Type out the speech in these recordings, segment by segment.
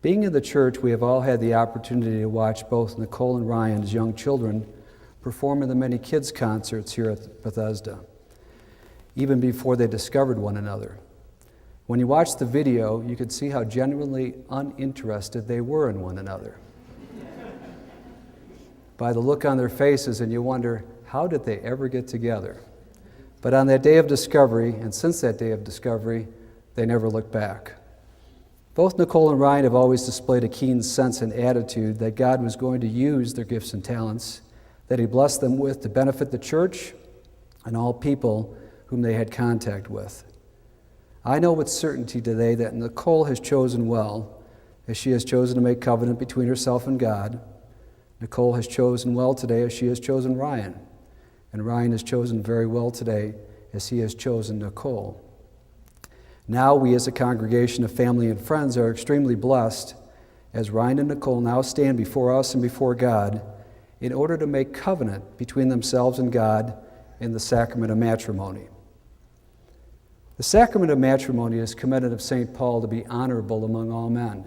Being in the church, we have all had the opportunity to watch both Nicole and Ryan as young children perform in the many kids' concerts here at Bethesda, even before they discovered one another. When you watch the video, you could see how genuinely uninterested they were in one another. By the look on their faces, and you wonder, how did they ever get together? But on that day of discovery, and since that day of discovery, they never looked back. Both Nicole and Ryan have always displayed a keen sense and attitude that God was going to use their gifts and talents that He blessed them with to benefit the church and all people whom they had contact with. I know with certainty today that Nicole has chosen well, as she has chosen to make covenant between herself and God. Nicole has chosen well today as she has chosen Ryan, and Ryan has chosen very well today as he has chosen Nicole. Now we as a congregation of family and friends are extremely blessed as Ryan and Nicole now stand before us and before God in order to make covenant between themselves and God in the sacrament of matrimony. The sacrament of matrimony is commended of St. Paul to be honorable among all men,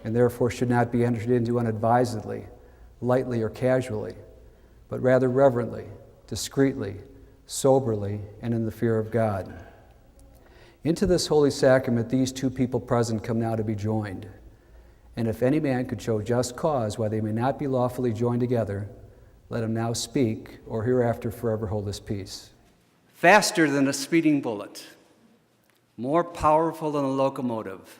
and therefore should not be entered into unadvisedly, lightly or casually, but rather reverently, discreetly, soberly, and in the fear of God. Into this holy sacrament these two people present come now to be joined. And if any man could show just cause why they may not be lawfully joined together, let him now speak, or hereafter forever hold his peace. Faster than a speeding bullet, more powerful than a locomotive,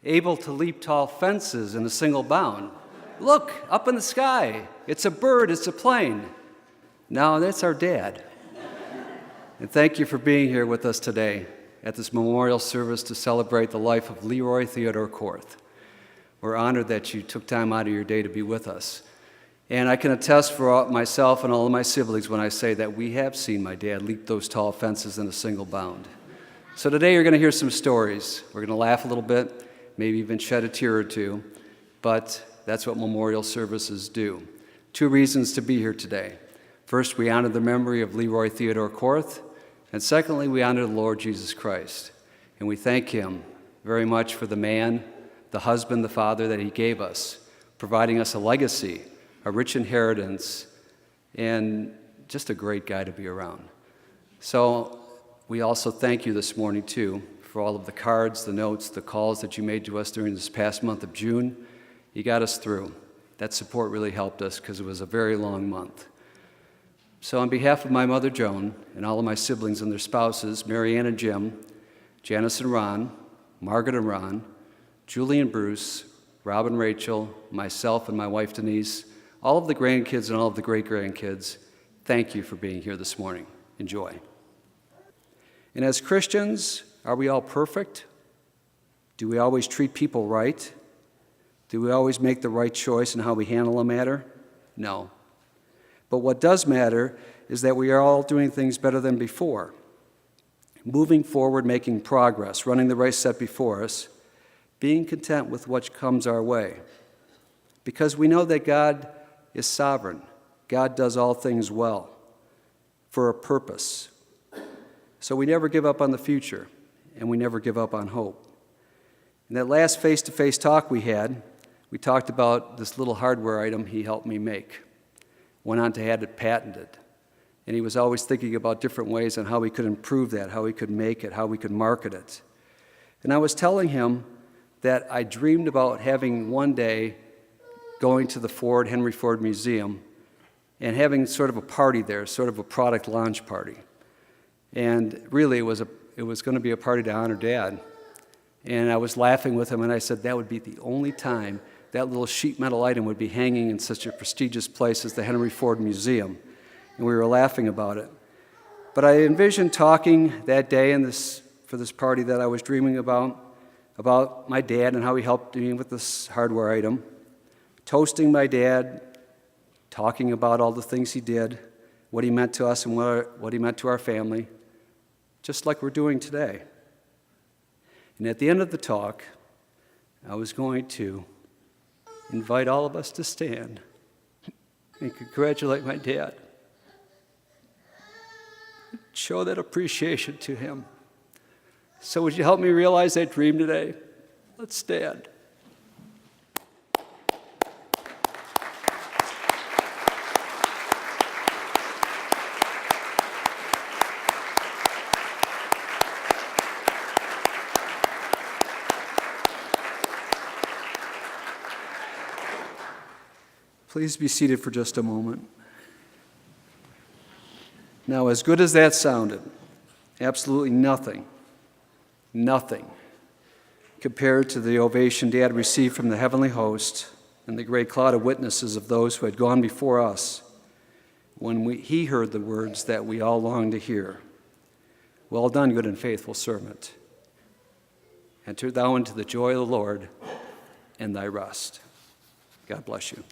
able to leap tall fences in a single bound. Look, up in the sky, it's a bird, it's a plane. No, that's our dad. And thank you for being here with us today at this memorial service to celebrate the life of Leroy Theodore Korth. We're honored that you took time out of your day to be with us. And I can attest for myself and all of my siblings when I say that we have seen my dad leap those tall fences in a single bound. So today you're going to hear some stories. We're going to laugh a little bit, maybe even shed a tear or two, but that's what memorial services do. 2 reasons to be here today. First, we honor the memory of Leroy Theodore Korth, and secondly, we honor the Lord Jesus Christ. And we thank Him very much for the man, the husband, the father that He gave us, providing us a legacy, a rich inheritance, and just a great guy to be around. So we also thank you this morning, too, for all of the cards, the notes, the calls that you made to us during this past month of June. You got us through. That support really helped us because it was a very long month. So on behalf of my mother, Joan, and all of my siblings and their spouses, Mary Ann and Jim, Janice and Ron, Margaret and Ron, Julie and Bruce, Rob and Rachel, myself and my wife, Denise, all of the grandkids and all of the great-grandkids, thank you for being here this morning. Enjoy. And as Christians, are we all perfect? Do we always treat people right? Do we always make the right choice in how we handle a matter? No. But what does matter is that we are all doing things better than before, moving forward, making progress, running the race set before us, being content with what comes our way. Because we know that God is sovereign. God does all things well for a purpose. So we never give up on the future, and we never give up on hope. In that last face-to-face talk we had, we talked about this little hardware item he helped me make. Went on to have it patented. And he was always thinking about different ways on how we could improve that, how we could make it, how we could market it. And I was telling him that I dreamed about having one day going to the Henry Ford Museum and having sort of a party there, sort of a product launch party. And really, it was going to be a party to honor Dad. And I was laughing with him, and I said that would be the only time that little sheet metal item would be hanging in such a prestigious place as the Henry Ford Museum. And we were laughing about it. But I envisioned talking that day for this party that I was dreaming about my dad and how he helped me with this hardware item, toasting my dad, talking about all the things he did, what he meant to us and what he meant to our family, just like we're doing today. And at the end of the talk, I was going to invite all of us to stand and congratulate my dad. Show that appreciation to him. So would you help me realize that dream today? Let's stand. Please be seated for just a moment. Now, as good as that sounded, absolutely nothing compared to the ovation Dad received from the heavenly host and the great cloud of witnesses of those who had gone before us when he heard the words that we all long to hear. Well done, good and faithful servant. Enter thou into the joy of the Lord and thy rest. God bless you.